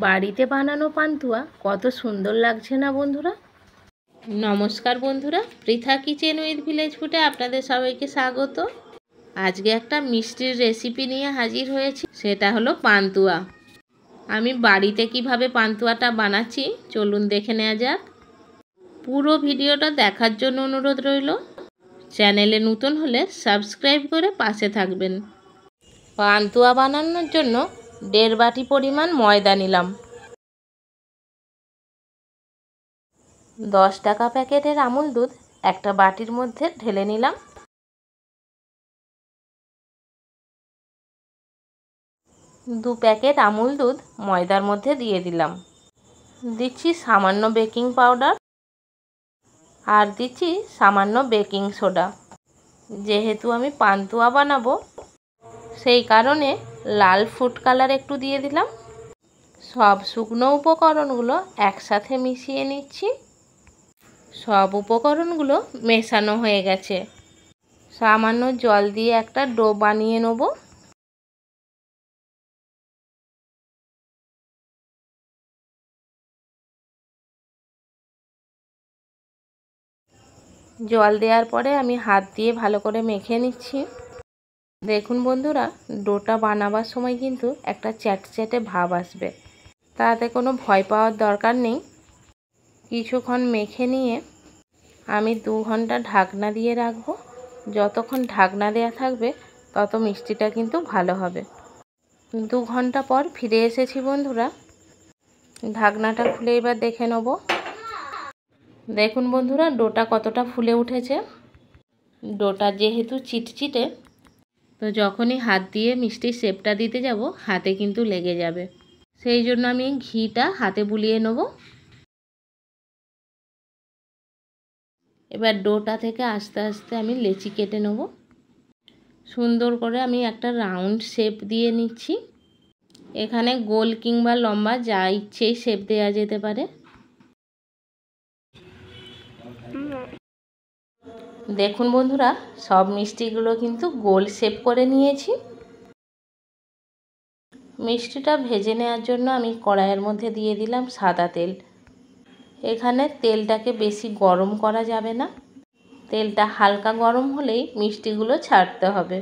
বাড়িতে বানানো পান্তুয়া কত সুন্দর লাগছে না বন্ধুরা। নমস্কার বন্ধুরা, পৃথা কিচেন উইথ ভিলেজ ফুডে আপনাদের সবাইকে স্বাগত। আজকে একটা মিষ্টির রেসিপি নিয়ে হাজির হয়েছি, সেটা হলো পান্তুয়া। আমি বাড়িতে কিভাবে পান্তুয়াটা বানাচ্ছি চলুন দেখে নেওয়া যাক। পুরো ভিডিওটা দেখার জন্য অনুরোধ রইল। চ্যানেলে নতুন হলে সাবস্ক্রাইব করে পাশে থাকবেন। পান্তুয়া বানানোর জন্য 1.5 বাটি পরিমাণ ময়দা নিলাম। 10 টাকা প্যাকেটের আমুল দুধ একটা বাটির মধ্যে ঢেলে নিলাম। 2 প্যাকেট আমুল দুধ ময়দার মধ্যে দিয়ে দিলাম। দিচ্ছি সামান্য বেকিং পাউডার আর দিচ্ছি সামান্য বেকিং সোডা। যেহেতু আমি পান্তুয়া বানাবো সেই কারণে লাল ফুড কালার একটু দিয়ে দিলাম। সব শুকনো উপকরণগুলো একসাথে মিশিয়ে নিচ্ছি। সব উপকরণগুলো মেশানো হয়ে গেছে। সামান্য জল দিয়ে একটা ডো বানিয়ে নেব। জল দেওয়ার পরে আমি হাত দিয়ে ভালো করে মেখে নিচ্ছি। দেখুন বন্ধুরা, ডোটা বানাবার সময় কিন্তু একটা চ্যাটচ্যাটে ভাব আসবে, তাতে কোনো ভয় পাওয়ার দরকার নেই। কিছুক্ষণ মেখে নিয়ে আমি 2 ঘন্টা ঢাকনা দিয়ে রাখবো। যতক্ষণ ঢাকনা দেওয়া থাকবে তত মিষ্টিটা কিন্তু ভালো হবে। 2 ঘন্টা পর ফিরে এসেছি বন্ধুরা। ঢাকনাটা খুলে এবার দেখে নেব। দেখুন বন্ধুরা, ডোটা কতটা ফুলে উঠেছে। ডোটা যেহেতু চিটচিটে, তো যখনই হাত দিয়ে মিষ্টির শেপটা দিতে যাব হাতে কিন্তু লেগে যাবে। সেই জন্য আমি ঘিটা হাতে বুলিয়ে নেব। এবার ডোটা থেকে আস্তে আস্তে আমি লেচি কেটে নেব। সুন্দর করে আমি একটা রাউন্ড শেপ দিয়ে নিচ্ছি। এখানে গোল কিংবা লম্বা যা ইচ্ছেই শেপ দেওয়া যেতে পারে। দেখুন বন্ধুরা, সব মিষ্টিগুলো কিন্তু গোল শেপ করে নিয়েছি। মিষ্টিটা ভেজে নেওয়ার জন্য আমি কড়াইয়ের মধ্যে দিয়ে দিলাম সাদা তেল। এখানে তেলটাকে বেশি গরম করা যাবে না, তেলটা হালকা গরম হলেই মিষ্টিগুলো ছাড়তে হবে।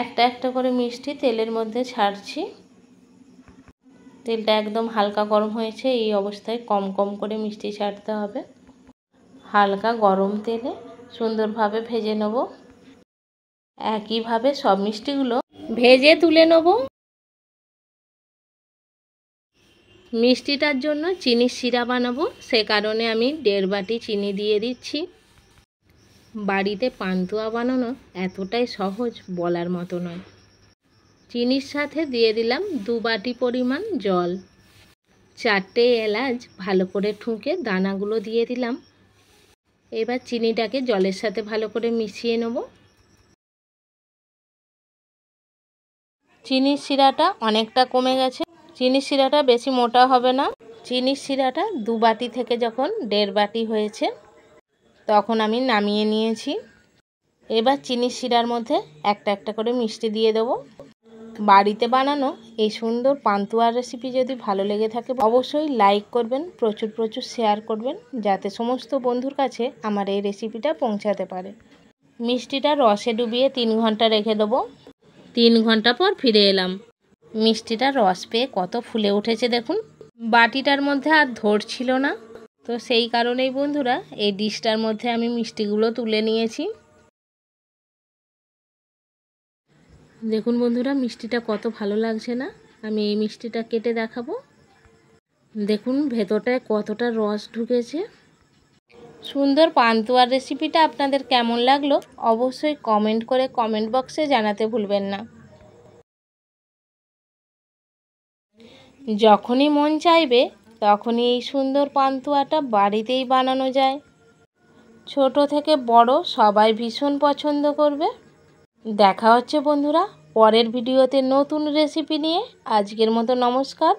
একটা একটা করে মিষ্টি তেলের মধ্যে ছাড়ছি। তেলটা একদম হালকা গরম হয়েছে, এই অবস্থায় কম কম করে মিষ্টি ছাড়তে হবে। হালকা গরম তেলে সুন্দরভাবে ভেজে নেব। একইভাবে সব মিষ্টিগুলো ভেজে তুলে নেব। মিষ্টিটার জন্য চিনির শিরা বানাবো, সে কারণে আমি 1.5 বাটি চিনি দিয়ে দিচ্ছি। বাড়িতে পান্তুয়া বানানো এতটাই সহজ বলার মতো নয়। চিনির সাথে দিয়ে দিলাম 2 বাটি পরিমাণ জল। 4টে এলাচ ভালো করে ঠুকে দানাগুলো দিয়ে দিলাম। এবার চিনিটাকে জলের সাথে ভালো করে মিশিয়ে নেব। চিনির শিরাটা অনেকটা কমে গেছে। চিনির শিরাটা বেশি মোটা হবে না। চিনির শিরাটা 2 বাটি থেকে যখন 1.5 বাটি হয়েছে তখন আমি নামিয়ে নিয়েছি। এবার চিনির শিরার মধ্যে একটা একটা করে মিষ্টি দিয়ে দেবো। বাড়িতে বানানো এই সুন্দর পান্তুয়ার রেসিপি যদি ভালো লেগে থাকে অবশ্যই লাইক করবেন, প্রচুর প্রচুর শেয়ার করবেন, যাতে সমস্ত বন্ধুর কাছে আমার এই রেসিপিটা পৌঁছাতে পারে। মিষ্টিটা রসে ডুবিয়ে 3 ঘন্টা রেখে দেবো। 3 ঘন্টা পর ফিরে এলাম। মিষ্টিটা রস পেয়ে কত ফুলে উঠেছে দেখুন। বাটিটার মধ্যে আর ধরছিল না, তো সেই কারণেই বন্ধুরা এই ডিশটার মধ্যে আমি মিষ্টিগুলো তুলে নিয়েছি। দেখুন বন্ধুরা, মিষ্টিটা কত ভালো লাগছে না। আমি এই মিষ্টিটা কেটে দেখাবো। দেখুন ভেতরটায় কতটা রস ঢুকেছে। সুন্দর পান্তুয়ার রেসিপিটা আপনাদের কেমন লাগলো অবশ্যই কমেন্ট করে কমেন্ট বক্সে জানাতে ভুলবেন না। যখনই মন চাইবে তখনই এই সুন্দর পান্তুয়াটা বাড়িতেই বানানো যায়। ছোট থেকে বড় সবাই ভীষণ পছন্দ করবে। দেখা হচ্ছে বন্ধুরা পরের ভিডিওতে নতুন রেসিপি নিয়ে। আজকের মতো নমস্কার।